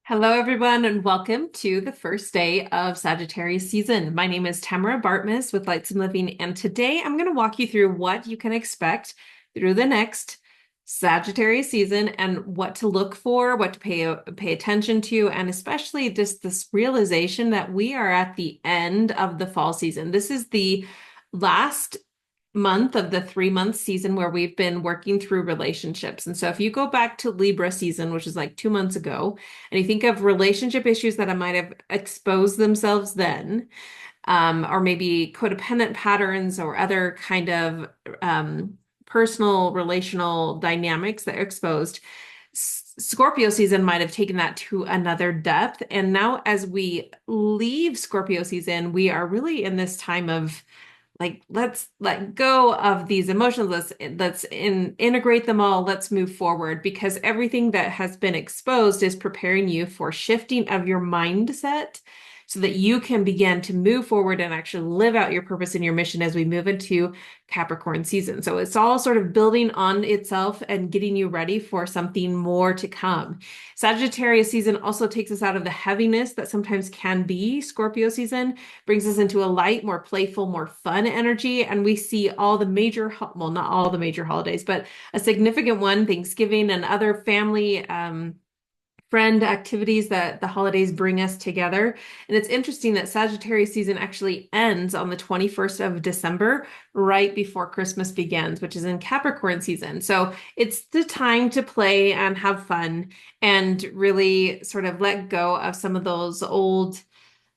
Hello, everyone, and welcome to the first day of Sagittarius season. My name is Tamara Bartmas with Lights and Living, and today I'm going to walk you through what you can expect through the next Sagittarius season and what to look for, what to pay attention to, and especially just this realization that we are at the end of the fall season. This is the last month of the 3 month season where we've been working through relationships. And so if you go back to Libra season, which is like 2 months ago, and you think of relationship issues that I might have exposed themselves then, or maybe codependent patterns or other kind of personal relational dynamics that are exposed, Scorpio season might have taken that to another depth. And now, as we leave Scorpio season, we are really in this time of let's let go of these emotions. Let's integrate them all. Let's move forward, because everything that has been exposed is preparing you for shifting of your mindset so that you can begin to move forward and actually live out your purpose and your mission as we move into Capricorn season. So it's all sort of building on itself and getting you ready for something more to come. Sagittarius season also takes us out of the heaviness that sometimes can be Scorpio season, brings us into a light, more playful, more fun energy. And we see all the major, well, not all the major holidays, but a significant one, Thanksgiving and other family friend activities that the holidays bring us together. And it's interesting that Sagittarius season actually ends on the 21st of December, right before Christmas begins, which is in Capricorn season. So it's the time to play and have fun and really sort of let go of some of those old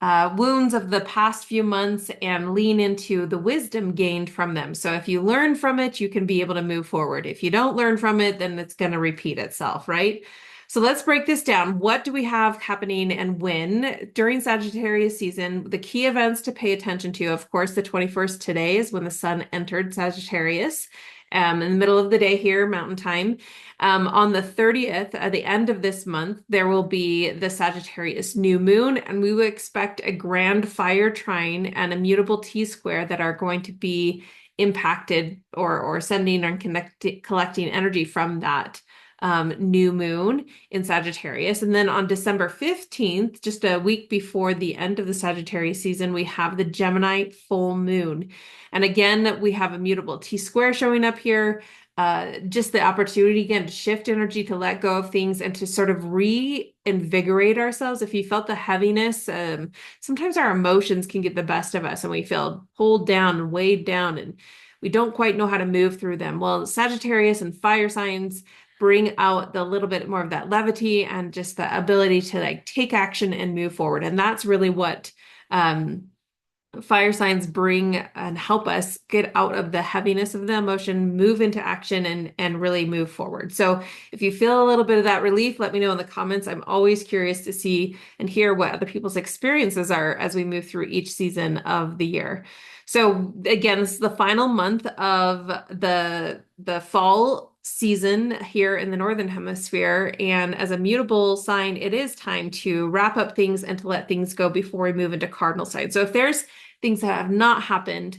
wounds of the past few months and lean into the wisdom gained from them. So if you learn from it, you can be able to move forward. If you don't learn from it, then it's going to repeat itself, right? So let's break this down. What do we have happening and when during Sagittarius season? The key events to pay attention to, of course, the 21st today is when the sun entered Sagittarius, in the middle of the day here, Mountain Time. On the 30th, at the end of this month, there will be the Sagittarius new moon, and we will expect a grand fire trine and a mutable T-square that are going to be impacted or sending and collecting energy from that new moon in Sagittarius. And then on December 15th, just a week before the end of the Sagittarius season, we have the Gemini full moon. And again, we have a mutable T-square showing up here. Just the opportunity again to shift energy, to let go of things, and to sort of reinvigorate ourselves. If you felt the heaviness, sometimes our emotions can get the best of us and we feel pulled down and weighed down and we don't quite know how to move through them. Well, Sagittarius and fire signs bring out the little bit more of that levity and just the ability to like take action and move forward. And that's really what fire signs bring and help us get out of the heaviness of the emotion, move into action, and really move forward. So if you feel a little bit of that relief, let me know in the comments. I'm always curious to see and hear what other people's experiences are as we move through each season of the year. So again, this is the final month of the fall season here in the Northern Hemisphere. And as a mutable sign, it is time to wrap up things and to let things go before we move into cardinal sign. So if there's things that have not happened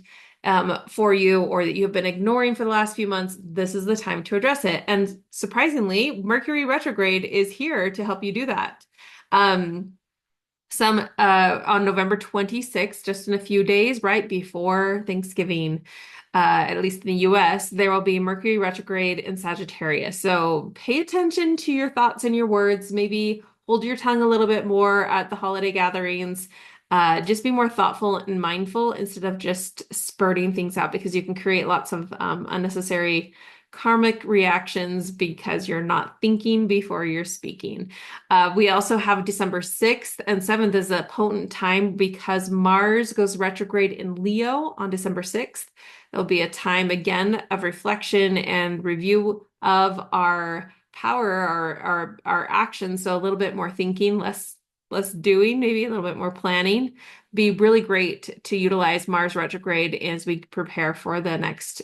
for you or that you have been ignoring for the last few months, this is the time to address it. And surprisingly, Mercury retrograde is here to help you do that. On November 26th, just in a few days, right before Thanksgiving, at least in the US, there will be Mercury retrograde in Sagittarius. So pay attention to your thoughts and your words. Maybe hold your tongue a little bit more at the holiday gatherings. Just be more thoughtful and mindful instead of just spurting things out, because you can create lots of unnecessary karmic reactions because you're not thinking before you're speaking. We also have December 6th and 7th is a potent time because Mars goes retrograde in Leo on December 6th. There'll be a time again of reflection and review of our power, our actions. So a little bit more thinking, less doing, maybe a little bit more planning. Be really great to utilize Mars retrograde as we prepare for the next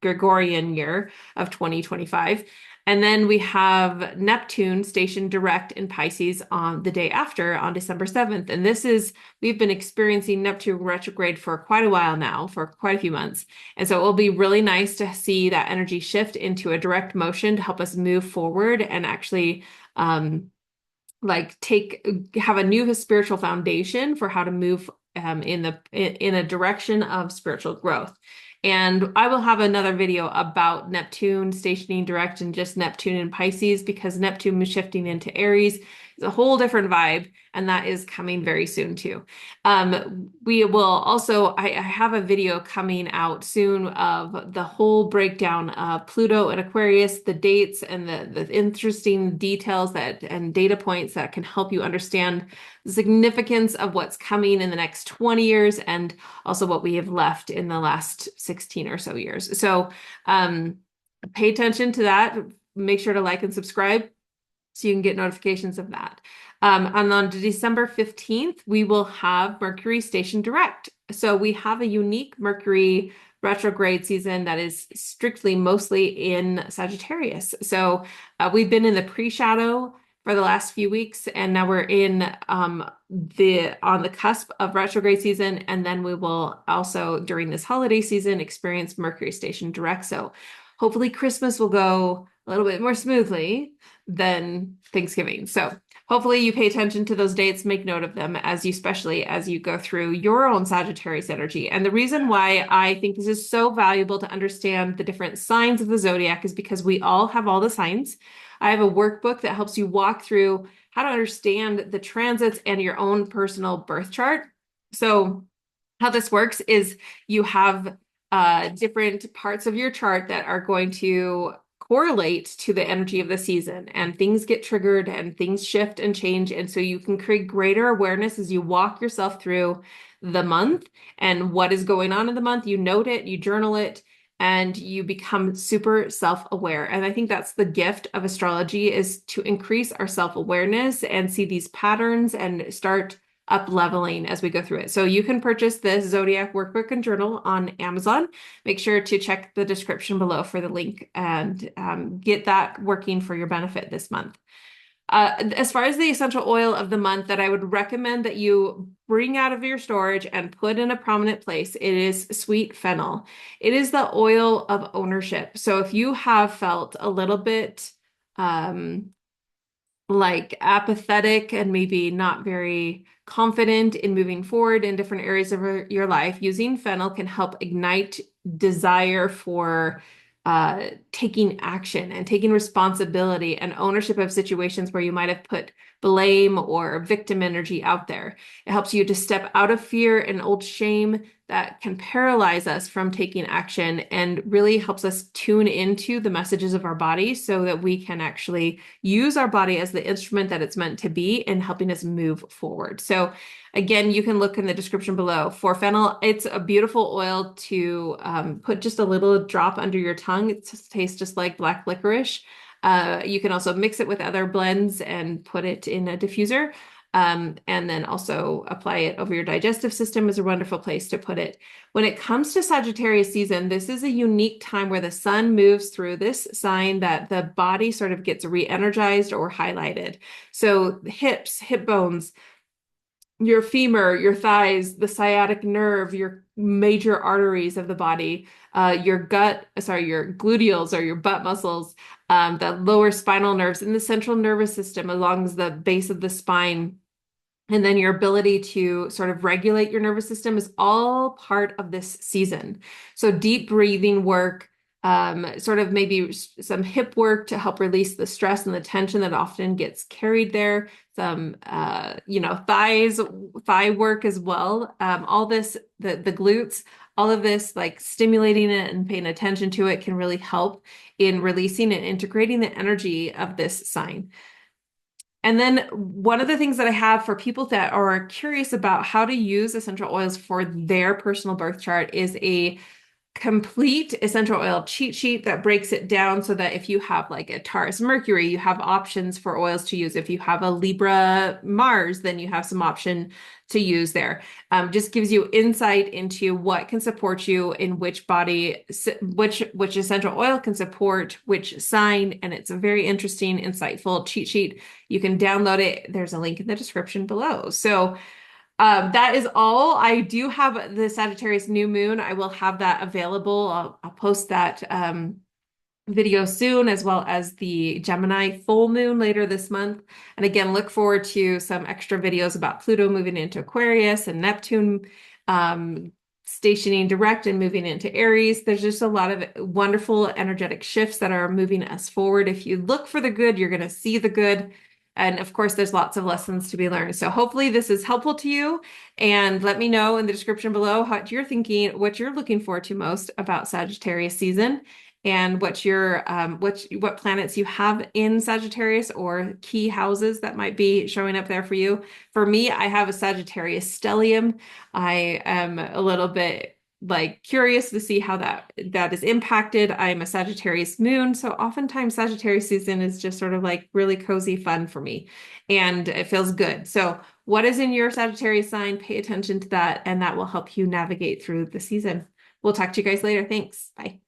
Gregorian year of 2025. And then we have Neptune stationed direct in Pisces on the day after, on December 7th. And we've been experiencing Neptune retrograde for quite a while now, for quite a few months. And so it will be really nice to see that energy shift into a direct motion to help us move forward and actually have a new spiritual foundation for how to move in a direction of spiritual growth. And I will have another video about Neptune stationing direct and just Neptune in Pisces, because Neptune is shifting into Aries. It's a whole different vibe, and that is coming very soon too. We will also, I have a video coming out soon of the whole breakdown of Pluto and Aquarius, the dates and the interesting details and data points that can help you understand the significance of what's coming in the next 20 years, and also what we have left in the last 16 or so years. So pay attention to that. Make sure to like and subscribe so you can get notifications of that. And on December 15th, we will have Mercury stationed direct. So we have a unique Mercury retrograde season that is mostly in Sagittarius. So we've been in the pre-shadow for the last few weeks, and now we're on the cusp of retrograde season, and then we will also, during this holiday season, experience Mercury stationed direct. So hopefully Christmas will go a little bit more smoothly than Thanksgiving. So hopefully you pay attention to those dates, make note of them especially as you go through your own Sagittarius energy. And the reason why I think this is so valuable to understand the different signs of the zodiac is because we all have all the signs. I have a workbook that helps you walk through how to understand the transits and your own personal birth chart. So how this works is you have different parts of your chart that are going to correlate to the energy of the season, and things get triggered and things shift and change. And so you can create greater awareness as you walk yourself through the month and what is going on in the month. You note it, you journal it, and you become super self-aware. And I think that's the gift of astrology, is to increase our self-awareness and see these patterns and start up leveling as we go through it. So you can purchase this Zodiac workbook and journal on Amazon. Make sure to check the description below for the link and get that working for your benefit this month. As far as the essential oil of the month that I would recommend that you bring out of your storage and put in a prominent place, it is sweet fennel. It is the oil of ownership. So if you have felt a little bit like apathetic and maybe not very confident in moving forward in different areas of your life, using fennel can help ignite desire for taking action and taking responsibility and ownership of situations where you might have put blame or victim energy out there. It helps you to step out of fear and old shame that can paralyze us from taking action, and really helps us tune into the messages of our body so that we can actually use our body as the instrument that it's meant to be in helping us move forward. So again, you can look in the description below for fennel. It's a beautiful oil to put just a little drop under your tongue. It tastes just like black licorice. You can also mix it with other blends and put it in a diffuser. And then also apply it over your digestive system is a wonderful place to put it. When it comes to Sagittarius season, this is a unique time where the sun moves through this sign that the body sort of gets re-energized or highlighted. So hips, hip bones, your femur, your thighs, the sciatic nerve, your major arteries of the body, your gluteals or your butt muscles, the lower spinal nerves, and the central nervous system along the base of the spine. And then your ability to sort of regulate your nervous system is all part of this season. So deep breathing work, sort of maybe some hip work to help release the stress and the tension that often gets carried there. Some, thigh work as well. All this, the glutes, all of this, like stimulating it and paying attention to it, can really help in releasing and integrating the energy of this sign. And then one of the things that I have for people that are curious about how to use essential oils for their personal birth chart is a complete essential oil cheat sheet that breaks it down so that if you have like a Taurus Mercury, you have options for oils to use. If you have a Libra Mars, then you have some option to use there. Just gives you insight into what can support you in which body, which essential oil can support which sign, and it's a very interesting, insightful cheat sheet. You can download it. There's a link in the description below. So that is all. I do have the Sagittarius new moon. I will have that available. I'll post that video soon, as well as the Gemini full moon later this month. And again, look forward to some extra videos about Pluto moving into Aquarius and Neptune stationing direct and moving into Aries. There's just a lot of wonderful energetic shifts that are moving us forward. If you look for the good, you're going to see the good. And of course, there's lots of lessons to be learned. So hopefully this is helpful to you. And let me know in the description below what you're thinking, what you're looking forward to most about Sagittarius season, and what what planets you have in Sagittarius or key houses that might be showing up there for you. For me, I have a Sagittarius stellium. I am a little bit like curious to see how that is impacted. I'm a Sagittarius moon, so oftentimes Sagittarius season is just sort of like really cozy fun for me, and it feels good. So what is in your Sagittarius sign? Pay attention to that, and that will help you navigate through the season. We'll talk to you guys later. Thanks. Bye.